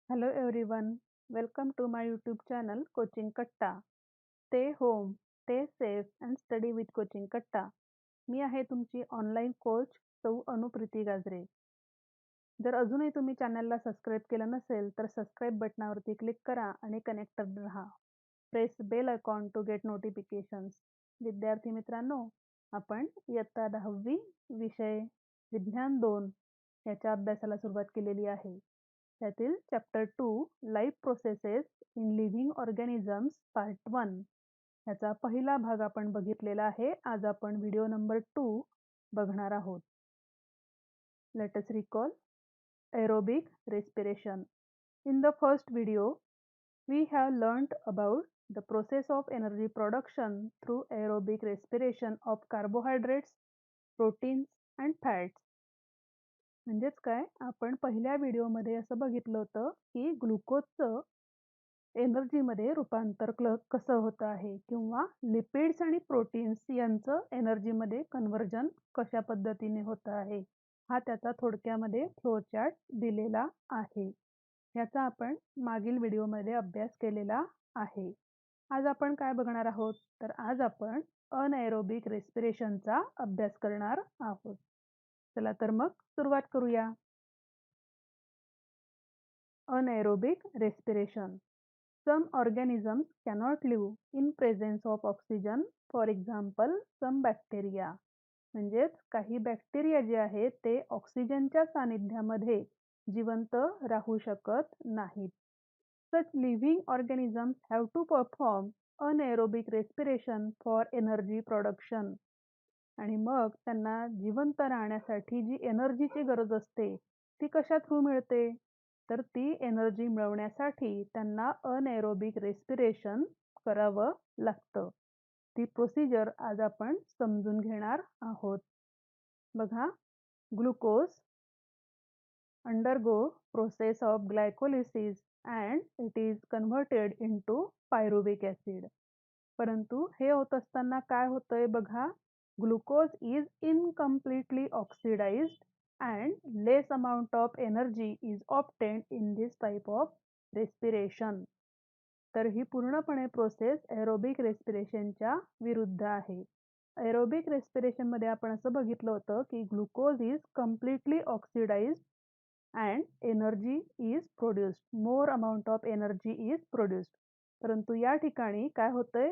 Hello everyone, welcome to my YouTube channel Coaching Katta. Stay home, stay safe and study with Coaching Katta. मी आहे तुमची online coach सौ अनुप्रीती गाजरे. जर अजूनही तुम्ही चॅनलला सबस्क्राईब केलं नसेल तर सबस्क्राईब बटनावरती क्लिक करा आणि कनेक्टेड राहा. Press bell icon to get notifications. विद्यार्थी मित्रांनो, आपण इयत्ता 10वी विषय विज्ञान 2 याच्या अभ्यासाला सुरुवात केलेली आहे. त्यातील chapter 2 life processes in living organisms part 1 याचा पहिला भाग आपण बघितलेला आहे. आज आपण व्हिडिओ नंबर 2 बघणार आहोत. Let us recall aerobic respiration. In the first video, we have learnt about the process of energy production through aerobic respiration of carbohydrates, proteins and fats. म्हणजेच काय, आपण पहिल्या व्हिडिओमध्ये असं बघितलं होतं की ग्लुकोजचं एनर्जीमध्ये रूपांतर कसं होतं आहे किंवा लिपिड्स आणि प्रोटीन्स यांचं एनर्जीमध्ये कन्व्हर्जन कशा पद्धतीने होतं आहे. हा त्याचा थोडक्यामध्ये फ्लो चार्ट दिलेला आहे. याचा आपण मागील व्हिडिओमध्ये अभ्यास केलेला आहे. आज आपण काय बघणार आहोत, तर आज आपण अनएरोबिक रेस्पिरेशनचा अभ्यास करणार आहोत. चला तर मग सुरुवात करूया. Anaerobic respiration. Some organisms cannot live in presence of oxygen, for example, some bacteria. म्हणजेच काही बॅक्टेरिया जे आहेत ते ऑक्सिजनच्या सानिध्यामध्ये जिवंत राहू शकत नाहीत. Such living organisms have to perform anaerobic respiration for energy production. आणि मग त्यांना जिवंत राहण्यासाठी जी एनर्जीची गरज असते ती कशा थ्रू मिळते, तर ती एनर्जी मिळवण्यासाठी त्यांना अनएरोबिक रेस्पिरेशन करावं लागतं. ती प्रोसिजर आज आपण समजून घेणार आहोत. बघा, glucose undergo process of glycolysis and it is converted into pyruvic acid. परंतु हे होत असताना काय होतंय बघा, glucose is incompletely oxidized and less amount of energy is obtained in this type of respiration. तर ही पूर्णपणे प्रोसेस एरोबिक रेस्पिरेशनच्या विरुद्ध आहे. एरोबिक रेस्पिरेशन मध्ये आपण असं बघितलं होतं की glucose is completely oxidised and energy is produced. More amount of energy is produced. परंतु या ठिकाणी काय होतंय,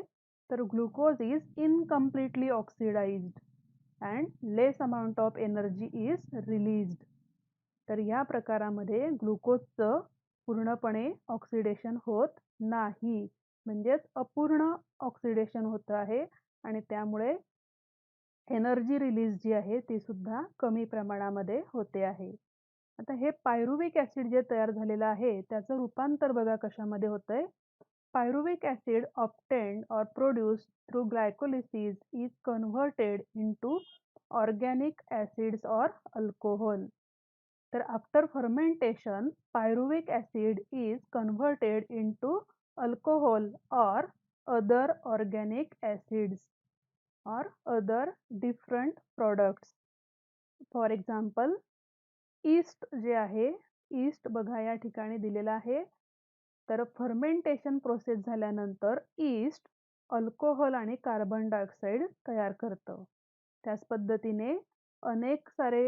तर glucose is incompletely oxidized and less amount of energy is released. तर या प्रकारामध्ये ग्लुकोजचं पूर्णपणे ऑक्सिडेशन होत नाही, म्हणजेच अपूर्ण ऑक्सिडेशन होत आहे आणि त्यामुळे एनर्जी रिलीज जी आहे ती सुद्धा कमी प्रमाणामध्ये होते आहे. आता हे पायरुविक ऍसिड जे तयार झालेलं आहे त्याचं रूपांतर बघा कशामध्ये होतंय. Pyruvic acid obtained or produced through glycolysis is converted into organic acids or alcohol. तर after fermentation pyruvic acid is converted into alcohol or other organic acids or other different products. For example, east जे आहे, east बघा या ठिकाणी दिलेला आहे. तर fermentation process झाल्यानंतर ईस्ट अल्कोहोल आणि कार्बन डायऑक्साईड तयार करतं. त्याच पद्धतीने अनेक सारे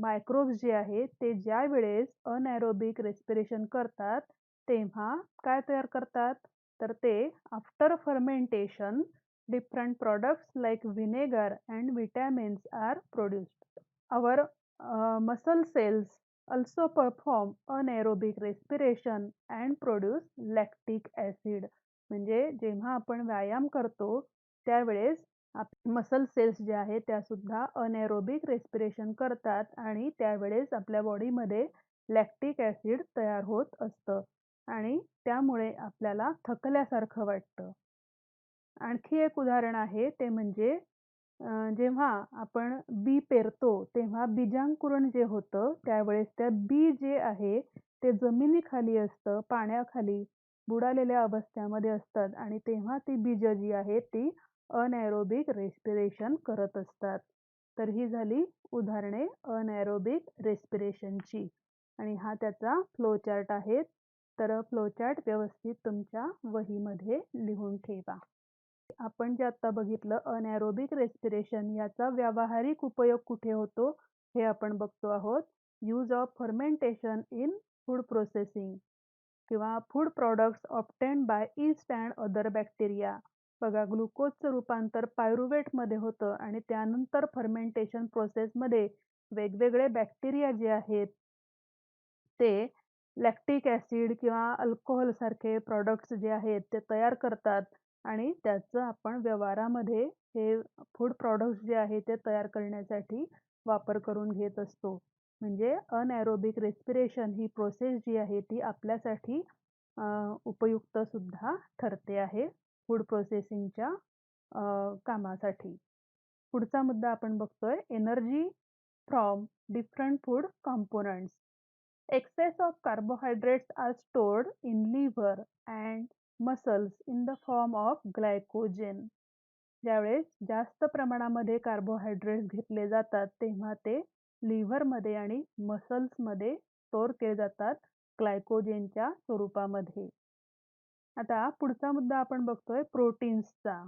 मायक्रोब्स जे आहे ते ज्या वेळेस अनएरोबिक रेस्पिरेशन करतात तेव्हा काय तयार करतात, तर ते after fermentation different products like vinegar and vitamins are produced. Our muscle cells also perform anaerobic respiration and produce lactic acid. म्हणजे जेव्हा आपण व्यायाम करतो त्यावेळेस मसल सेल्स जे आहेत त्या सुद्धा अनएरोबिक रेस्पिरेशन करतात आणि त्यावेळेस आपल्या बॉडीमध्ये लॅक्टिक ऍसिड तयार होत असतं आणि त्यामुळे आपल्याला थकल्यासारखं वाटतं. आणखी एक उदाहरण आहे ते म्हणजे जेव्हा आपण बी पेरतो तेव्हा बीजांकुरण जे होतं त्यावेळेस त्या बी जे आहे ते जमिनीखाली असतं, पाण्याखाली बुडालेल्या अवस्थेमध्ये असतात आणि तेव्हा ती बीज जी आहे ती अनएरोबिक रेस्पिरेशन करत असतात. तर ही झाली उदाहरणे अनएरोबिक रेस्पिरेशनची आणि हा त्याचा फ्लो चार्ट आहे. तर फ्लोचार्ट व्यवस्थित तुमच्या वहीमध्ये लिहून ठेवा. आपण जे आता बघितलं अनएरोबिक रेस्पिरेशन, याचा व्यावहारिक उपयोग कुठे होतो हे आपण बघतो आहोत. Use of fermentation in food processing किंवा food products obtained by yeast and other bacteria. बघा, ग्लुकोजचं रूपांतर पायरुवेटमध्ये होतं आणि त्यानंतर फर्मेंटेशन प्रोसेसमध्ये वेगवेगळे बॅक्टेरिया जे आहेत ते लॅक्टिक ॲसिड किंवा अल्कोहोल सारखे प्रॉडक्ट्स जे आहेत ते तयार करतात आणि त्याचं आपण व्यवहारामध्ये हे फूड प्रॉडक्ट्स जे आहेत ते तयार करण्यासाठी वापर करून घेत असतो. म्हणजे अनएरोबिक रेस्पिरेशन ही प्रोसेस जी आहे ती आपल्यासाठी उपयुक्त सुद्धा ठरते आहे फूड प्रोसेसिंगच्या कामासाठी. पुढचा मुद्दा आपण बघतोय energy from different food components. Excess of carbohydrates are stored in liver and muscles in the form of glycogen. ज्यावेळेस जास्त प्रमाणामध्ये कार्बोहायड्रेट्स घेतले जातात तेव्हा ते लिव्हरमध्ये आणि मसल्समध्ये स्टोअर केले जातात ग्लायकोजेनच्या स्वरूपामध्ये. आता पुढचा मुद्दा आपण बघतोय प्रोटीन्सचा.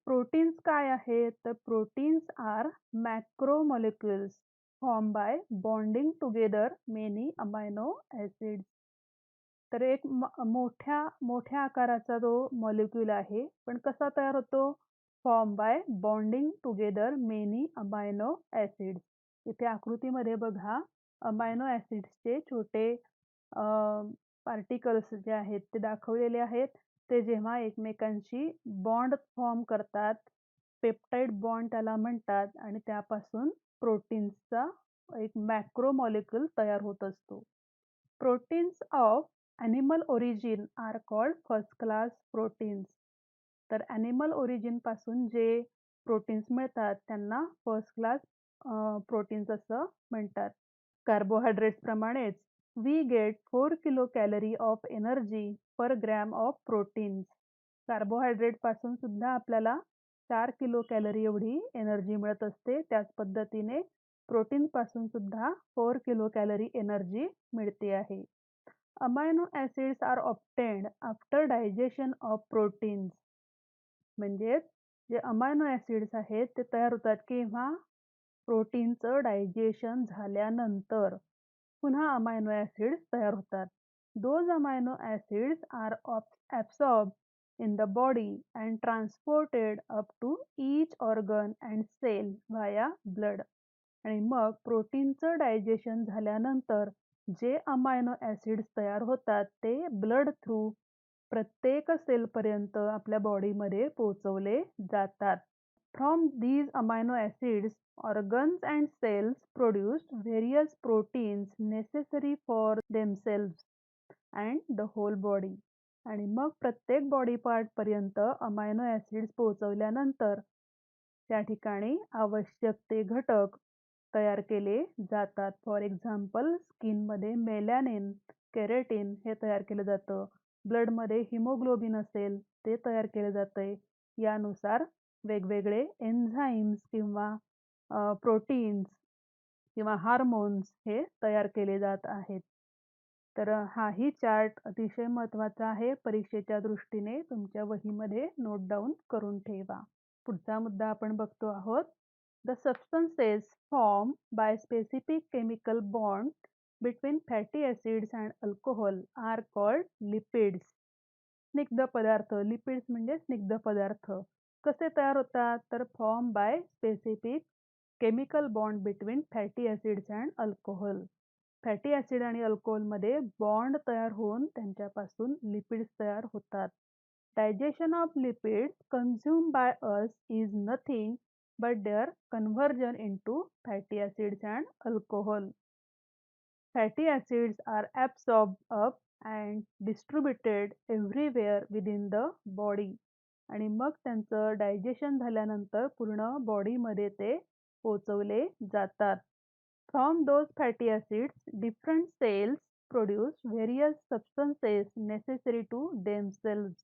प्रोटीन्स काय आहेत? तर proteins are macromolecules formed by bonding together many amino acids. तर एक मोठ्या आकाराचा जो मॉलिक्यूल आहे, पण कसा तयार होतो? Form by bonding together many amino acids. इथे आकृतीमध्ये बघा, अमायनो ॲसिड्सचे छोटे पार्टिकल्स जे आहेत ते दाखवलेले आहेत. ते जेव्हा एकमेकांशी बॉन्ड फॉर्म करतात, पेप्टाइड बॉन्ड त्याला म्हणतात आणि त्यापासून प्रोटीन्सचा एक मॅक्रोमॉलिक्यूल तयार होत असतो. Proteins of animal origin are called first class proteins. तर ॲनिमल ओरिजिन पासून जे प्रोटीन्स मिळतात त्यांना फर्स्ट क्लास प्रोटीन्स असं म्हणतात. कार्बोहायड्रेट्स प्रमाणेच we get 4 kilo calorie of energy per gram of proteins. Carbohydrate पासून सुद्धा आपल्याला 4 किलो कॅलरी एवढी एनर्जी मिळत असते. त्याच पद्धतीने प्रोटीन पासून सुद्धा 4 किलो कॅलरी एनर्जी मिळते आहे. Amino acids are obtained after digestion of proteins. म्हणजेच जे अमायनो ॲसिड्स आहेत ते तयार होतात केव्हा? प्रोटीनचं डायजेशन झाल्यानंतर पुन्हा अमायनो ॲसिड्स तयार होतात. Those amino acids are absorbed in the body and transported up to each organ and cell via blood. आणि मग प्रोटीनचं डायजेशन झाल्यानंतर जे अमायनो ॲसिड्स तयार होतात ते ब्लड थ्रू प्रत्येक सेलपर्यंत आपल्या बॉडीमध्ये पोहोचवले जातात. From these amino acids, organs and cells produced various proteins necessary for themselves and the whole body. आणि मग प्रत्येक बॉडी पार्टपर्यंत अमायनो ॲसिड्स पोहोचवल्यानंतर त्या ठिकाणी आवश्यक ते घटक तयार केले जातात. फॉर एक्झाम्पल, स्किनमध्ये मेलॅनिन, केरेटिन हे तयार केलं जातं. ब्लडमध्ये हिमोग्लोबिन असेल ते तयार केलं जातंय. यानुसार वेगवेगळे एन्झाईम्स किंवा प्रोटीन्स किंवा हार्मोन्स हे तयार केले जात आहेत. तर हाही चार्ट अतिशय महत्त्वाचा आहे. परीक्षेच्या दृष्टीने तुमच्या वहीमध्ये नोट डाऊन करून ठेवा. पुढचा मुद्दा आपण बघतो आहोत. The substances form by specific chemical bond between fatty acids and alcohol are called lipids. स्निग्ध पदार्थ, लिपिड्स म्हणजे स्निग्ध पदार्थ कसे तयार होतात? तर form by specific chemical bond between fatty acids and alcohol. Fatty acid आणि अल्कोहोलमध्ये बॉन्ड तयार होऊन त्यांच्यापासून लिपिड्स तयार होतात. Digestion of lipids consume by us is nothing but their conversion into fatty acids and alcohol. Fatty acids are absorbed up and distributed everywhere within the body. आणि मग त्यांचं डायजेशन झाल्यानंतर पूर्ण बॉडीमध्ये ते पोचवले जातात. From those fatty acids, different cells produce various substances necessary to themselves.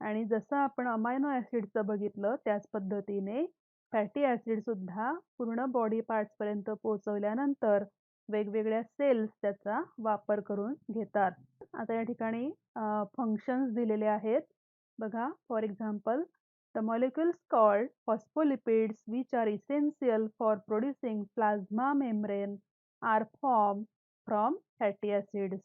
आणि जसं आपण अमायनो ॲसिडचं बघितलं त्याच पद्धतीने फॅटी ॲसिड सुद्धा पूर्ण बॉडी पार्ट्सपर्यंत पोहोचवल्यानंतर वेगवेगळ्या सेल्स त्याचा वापर करून घेतात. आता या ठिकाणी फंक्शन्स दिलेले आहेत. बघा, for example, the molecules called phospholipids which are essential for producing plasma membrane are form from fatty acids.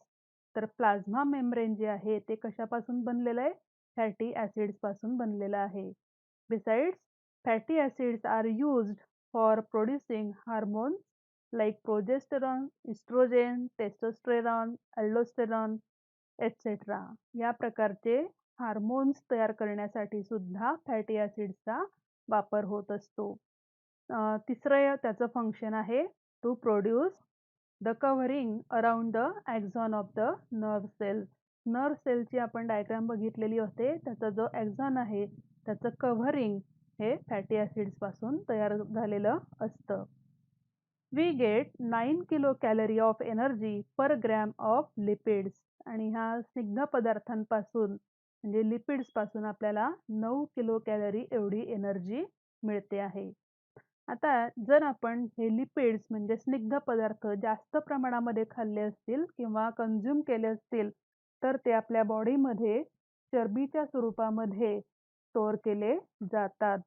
तर प्लाझ्मा मेम्ब्रेन जे आहे ते कशापासून बनलेलं आहे? फॅटी ॲसिड्स पासून बनलेलं आहे. Besides, fatty acids are used for producing hormones like progesterone, estrogen, testosterone, aldosterone, etc. या प्रकारचे हार्मोन्स तयार करण्यासाठी सुद्धा फॅटी ॲसिड्सचा वापर होत असतो. तिसरं त्याचं फंक्शन आहे to produce the covering around the axon of the nerve cell. Nerve सेलची आपण डायग्राम बघितलेली होते. त्याचा जो ॲक्झॉन आहे त्याचं कव्हरिंग हे फॅटी ॲसिड्स पासून तयार झालेलं असतं. We get 9 kilocalorie of energy per gram of lipids. आणि ह्या स्निग्ध पदार्थांपासून म्हणजे लिपिड्स पासून आपल्याला 9 किलो कॅलरी एवढी एनर्जी मिळते आहे. आता जर आपण हे लिपिड्स म्हणजे स्निग्ध पदार्थ जास्त प्रमाणामध्ये खाल्ले असतील किंवा कंझ्युम केले असतील तर ते आपल्या बॉडीमध्ये चरबीच्या स्वरूपामध्ये स्टोअर केले जातात.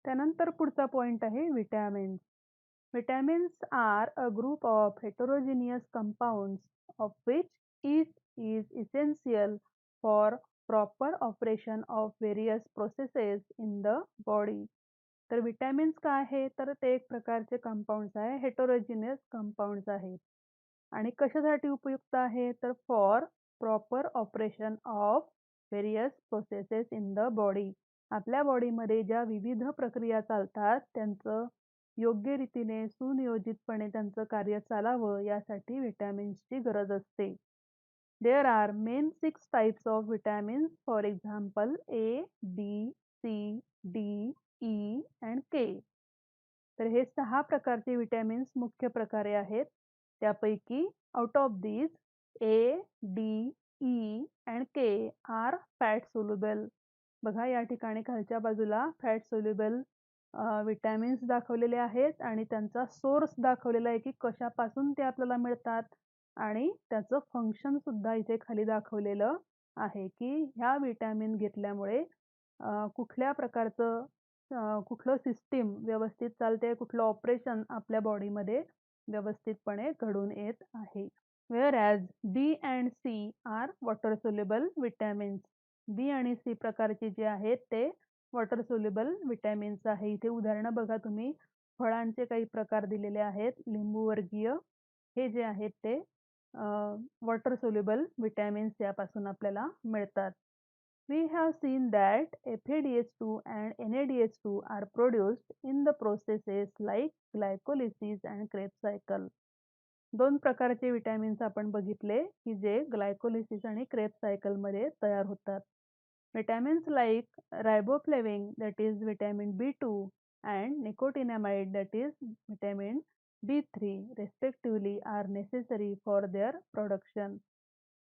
त्यानंतर पुढचा पॉइंट आहे vitamins. Vitamins are a group of heterogeneous compounds of which each is essential for proper operation of various processes in the body. तर विटॅमिन्स काय आहे तर ते एक प्रकारचे कंपाऊंड्स आहे, हेटेरोजिनियस कंपाऊंड्स आहेत. आणि कशासाठी उपयुक्त आहे तर for proper operation of various processes in the body. आपल्या बॉडीमध्ये ज्या विविध प्रक्रिया चालतात त्यांचं योग्य रीतीने सुनियोजितपणे त्यांचं कार्य चालावं यासाठी विटॅमिन्सची गरज असते. There are main 6 types of vitamins, for example A, B, C, D, E and K. तर हे 6 प्रकारचे विटॅमिन्स मुख्य प्रकारे आहेत. त्यापैकी out of these A, D, E and K are fat soluble. बघा या ठिकाणी खालच्या बाजूला फॅट सोल्युबल विटॅमिन्स दाखवलेले आहेत आणि त्यांचा सोर्स दाखवलेला आहे की कशापासून ते आपल्याला मिळतात आणि त्याचं फंक्शन सुद्धा इथे खाली दाखवलेलं आहे की ह्या विटॅमिन घेतल्यामुळे कुठल्या प्रकारचं कुठलं सिस्टीम व्यवस्थित चालते, कुठलं ऑपरेशन आपल्या बॉडीमध्ये व्यवस्थितपणे घडून येत आहे. Whereas B and C are water soluble vitamins. बी आणि सी प्रकारचे जे आहेत ते वॉटर सोल्युबल विटॅमिन्स आहे. इथे उदाहरणं बघा तुम्ही, फळांचे काही प्रकार दिलेले आहेत. लिंबूवर्गीय हे जे आहेत ते वॉटर सोल्युबल विटॅमिन्स यापासून आपल्याला मिळतात. We have seen that FADH2 and NADH2 are produced in the processes like glycolysis and Krebs cycle. 2 प्रकारचे विटॅमिन्स आपण बघितले की जे ग्लायकोलिसिस आणि क्रेब्स सायकलमध्ये तयार होतात. Vitamins like riboflavin, that is vitamin B2, and nicotinamide, that is vitamin B3, respectively, are necessary for their production.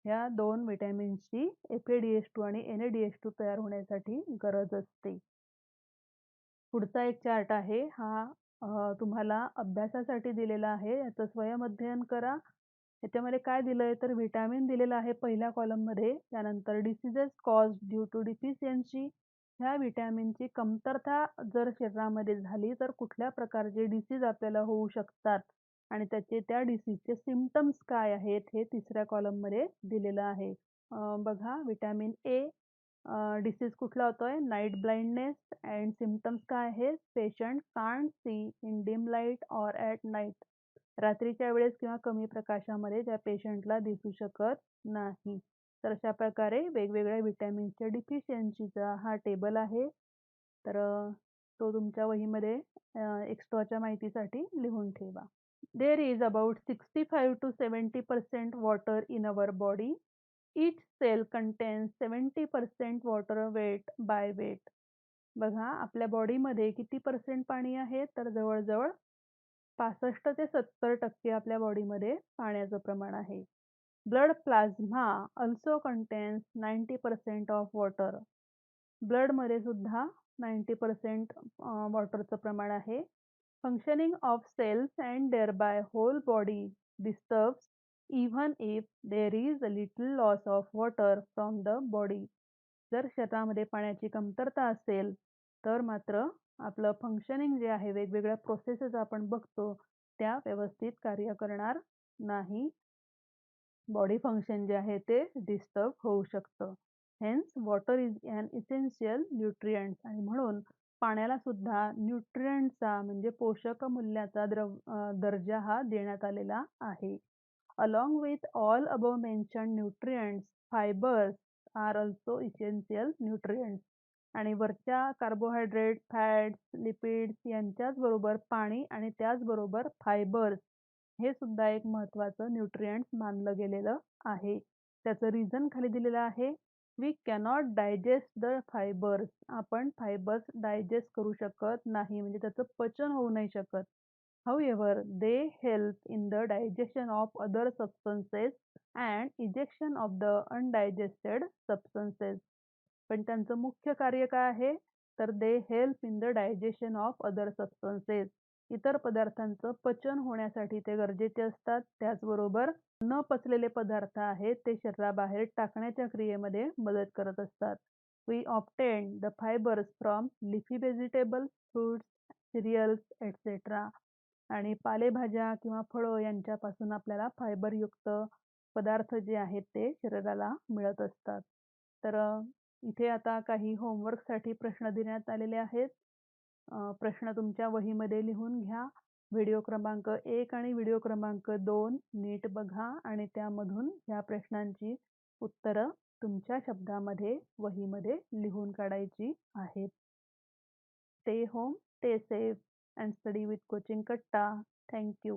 या 2 विटॅमिन्सची FADH2 आणि NADH2 तयार होण्यासाठी गरज असते. पुढचा एक चार्ट आहे हा तुम्हाला अभ्यासासाठी दिलेला आहे. याचं स्वयं अध्ययन करा. याच्यामध्ये काय दिलंय तर विटॅमिन दिलेलं आहे पहिल्या कॉलममध्ये. त्यानंतर diseases caused due to deficiency. ह्या विटॅमिनची कमतरता जर शरीरामध्ये झाली तर कुठल्या प्रकारचे डिसीज आपल्याला होऊ शकतात आणि त्या डिसीजचे सिम्पटम्स काय आहेत हे तिसऱ्या कॉलममध्ये दिलेलं आहे. बघा विटॅमिन ए डिसीज कुठला होतोय नाईट ब्लाइंडनेस अँड सिम्पटम्स काय आहेत patient can't see in dim light or at night. रात्रीच्या वेळेस किंवा कमी प्रकाशामध्ये त्या पेशंटला दिसू शकत नाही. तर अशा प्रकारे वेगवेगळ्या विटॅमिन्सच्या डिफिशियन्सीचा हा टेबल आहे. तर तो तुमच्या वहीमध्ये एक्स्ट्राच्या माहितीसाठी लिहून ठेवा. There is about 65 to 70% water in our body. Each cell contains 70% water weight by weight. बघा आपल्या बॉडीमध्ये किती पर्सेंट पाणी आहे तर जवळजवळ 65 ते 70% आपल्या बॉडीमध्ये पाण्याचं प्रमाण आहे. Blood plasma also contains 90% of water. ब्लडमध्ये सुद्धा 90% वॉटरचं प्रमाण आहे. Functioning of cells and thereby whole body disturbs even if there is a little loss of water from the body. जर शरीरामध्ये पाण्याची कमतरता असेल तर मात्र आपलं फंक्शनिंग जे आहे, वेगवेगळ्या प्रोसेसेस आपण बघतो त्या व्यवस्थित कार्य करणार नाही. बॉडी फंक्शन जे आहे ते डिस्टर्ब होऊ शकतं. Hence water is an essential nutrients, आणि म्हणून पाण्याला सुद्धा न्यूट्रिएंटचा म्हणजे पोषक मूल्याचा दर्जा हा देण्यात आलेला आहे. Along with all above mentioned nutrients, fibers are also essential nutrients. आणि वरच्या कार्बोहायड्रेट, फॅट्स, लिपिड्स यांच्याच बरोबर पाणी आणि त्याचबरोबर फायबर्स हे सुद्धा एक महत्त्वाचं न्यूट्रिएंट्स मानलं गेलेलं आहे. त्याचं रिझन खाली दिलेलं आहे. We cannot digest the fibres. आपण फायबर्स डायजेस्ट करू शकत नाही, म्हणजे त्याचं पचन होऊ नाही शकत. However, they help in the digestion of other substances and ejection of the undigested substances. पण त्यांचं मुख्य कार्य काय आहे, तर they help in the digestion of other substances. इतर पदार्थांचं पचन होण्यासाठी ते गरजेचे असतात. त्याचबरोबर न पचलेले पदार्थ आहेत ते शरीराबाहेर टाकण्याच्या क्रियेमध्ये मदत करत असतात. We obtain the fibres from leafy vegetables, fruits, cereals etcetera. आणि पालेभाज्या किंवा फळं यांच्यापासून आपल्याला फायबरयुक्त पदार्थ जे आहेत ते शरीराला मिळत असतात. तर इथे आता काही होमवर्कसाठी प्रश्न देण्यात आलेले आहेत. प्रश्न तुमच्या वहीमध्ये लिहून घ्या. व्हिडिओ क्रमांक 1 आणि व्हिडिओ क्रमांक 2 नीट बघा आणि त्यामधून ह्या प्रश्नांची उत्तरं तुमच्या शब्दामध्ये वहीमध्ये लिहून काढायची आहेत. Stay home, stay safe and study with Coaching Katta. Thank you.